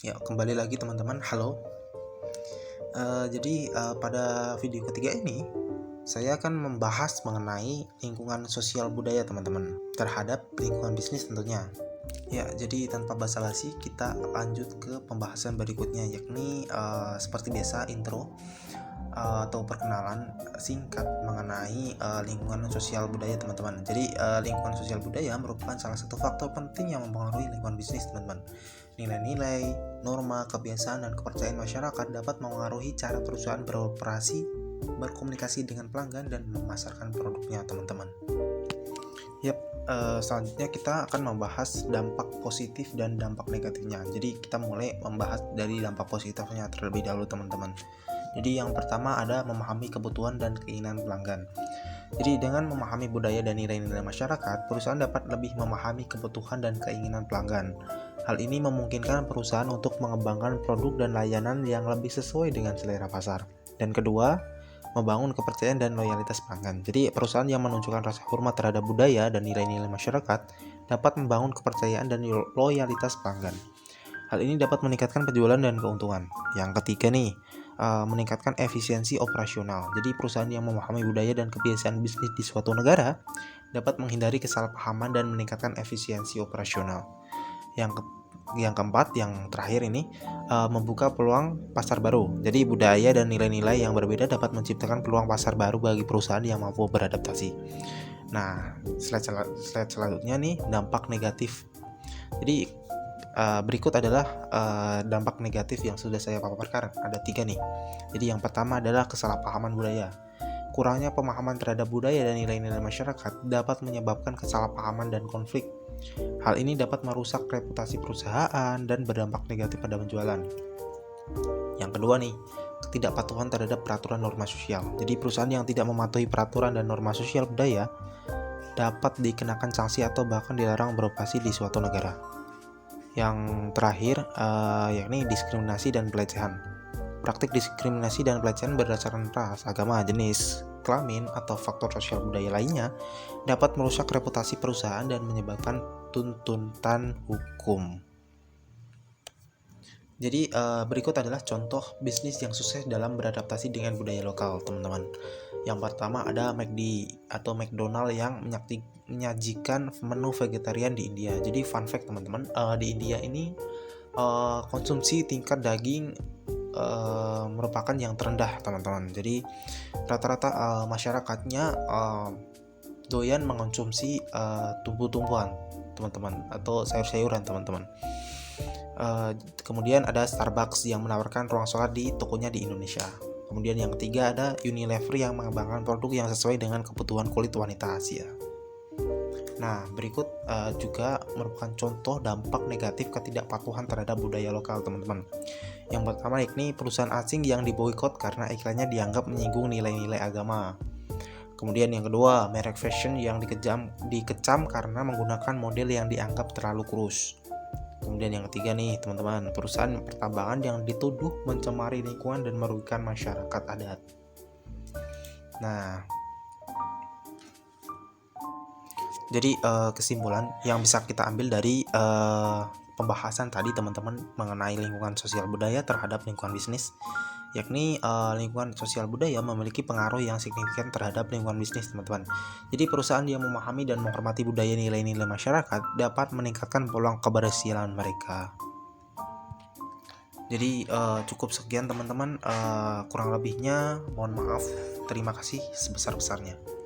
Ya, kembali lagi teman-teman. Halo. Pada video ketiga ini, saya akan membahas mengenai lingkungan sosial budaya teman-teman terhadap lingkungan bisnis tentunya. Ya, jadi tanpa basa-basi kita lanjut ke pembahasan berikutnya, yakni seperti biasa intro atau perkenalan singkat mengenai lingkungan sosial budaya teman-teman. Jadi lingkungan sosial budaya merupakan salah satu faktor penting yang mempengaruhi lingkungan bisnis teman-teman. Nilai-nilai, norma, kebiasaan, dan kepercayaan masyarakat dapat mengaruhi cara perusahaan beroperasi, berkomunikasi dengan pelanggan, dan memasarkan produknya teman-teman. Selanjutnya kita akan membahas dampak positif dan dampak negatifnya. Jadi kita mulai membahas dari dampak positifnya terlebih dahulu teman-teman. Jadi yang pertama ada memahami kebutuhan dan keinginan pelanggan. Jadi dengan memahami budaya dan nilai-nilai masyarakat, perusahaan dapat lebih memahami kebutuhan dan keinginan pelanggan. Hal ini memungkinkan perusahaan untuk mengembangkan produk dan layanan yang lebih sesuai dengan selera pasar. Dan kedua, membangun kepercayaan dan loyalitas pelanggan. Jadi perusahaan yang menunjukkan rasa hormat terhadap budaya dan nilai-nilai masyarakat dapat membangun kepercayaan dan loyalitas pelanggan. Hal ini dapat meningkatkan penjualan dan keuntungan. Yang ketiga nih, meningkatkan efisiensi operasional. Jadi perusahaan yang memahami budaya dan kebiasaan bisnis di suatu negara dapat menghindari kesalahpahaman dan meningkatkan efisiensi operasional. Yang keempat, yang terakhir ini, membuka peluang pasar baru. Jadi budaya dan nilai-nilai yang berbeda dapat menciptakan peluang pasar baru bagi perusahaan yang mampu beradaptasi. Nah, slide selanjutnya nih, dampak negatif. Jadi berikut adalah dampak negatif yang sudah saya paparkan. Ada 3 nih. Jadi yang pertama adalah kesalahpahaman budaya. Kurangnya pemahaman terhadap budaya dan nilai-nilai masyarakat dapat menyebabkan kesalahpahaman dan konflik. Hal ini dapat merusak reputasi perusahaan dan berdampak negatif pada penjualan. Yang kedua nih, ketidakpatuhan terhadap peraturan norma sosial. Jadi perusahaan yang tidak mematuhi peraturan dan norma sosial budaya dapat dikenakan sanksi atau bahkan dilarang beroperasi di suatu negara. Yang terakhir, yakni diskriminasi dan pelecehan. Praktik diskriminasi dan pelecehan berdasarkan ras, agama, jenis kelamin, atau faktor sosial budaya lainnya dapat merusak reputasi perusahaan dan menyebabkan tuntutan hukum. Jadi berikut adalah contoh bisnis yang sukses dalam beradaptasi dengan budaya lokal, teman-teman. Yang pertama ada McD atau McDonald yang menyajikan menu vegetarian di India. Jadi fun fact teman-teman, di India ini konsumsi tingkat daging merupakan yang terendah teman-teman. Jadi rata-rata masyarakatnya doyan mengonsumsi tumbuh-tumbuhan teman-teman atau sayur-sayuran teman-teman. Kemudian ada Starbucks yang menawarkan ruang sholat di tokonya di Indonesia. Kemudian yang ketiga ada Unilever yang mengembangkan produk yang sesuai dengan kebutuhan kulit wanita Asia. Nah, berikut juga merupakan contoh dampak negatif ketidakpatuhan terhadap budaya lokal, teman-teman. Yang pertama yakni perusahaan asing yang diboikot karena iklannya dianggap menyinggung nilai-nilai agama. Kemudian yang kedua, merek fashion yang dikecam karena menggunakan model yang dianggap terlalu kurus. Kemudian yang ketiga nih, teman-teman, perusahaan pertambangan yang dituduh mencemari lingkungan dan merugikan masyarakat adat. Nah, jadi kesimpulan yang bisa kita ambil dari pembahasan tadi teman-teman mengenai lingkungan sosial budaya terhadap lingkungan bisnis, yakni lingkungan sosial budaya memiliki pengaruh yang signifikan terhadap lingkungan bisnis, teman-teman. Jadi perusahaan yang memahami dan menghormati budaya nilai-nilai masyarakat dapat meningkatkan peluang keberhasilan mereka. Jadi cukup sekian teman-teman, kurang lebihnya mohon maaf. Terima kasih sebesar-besarnya.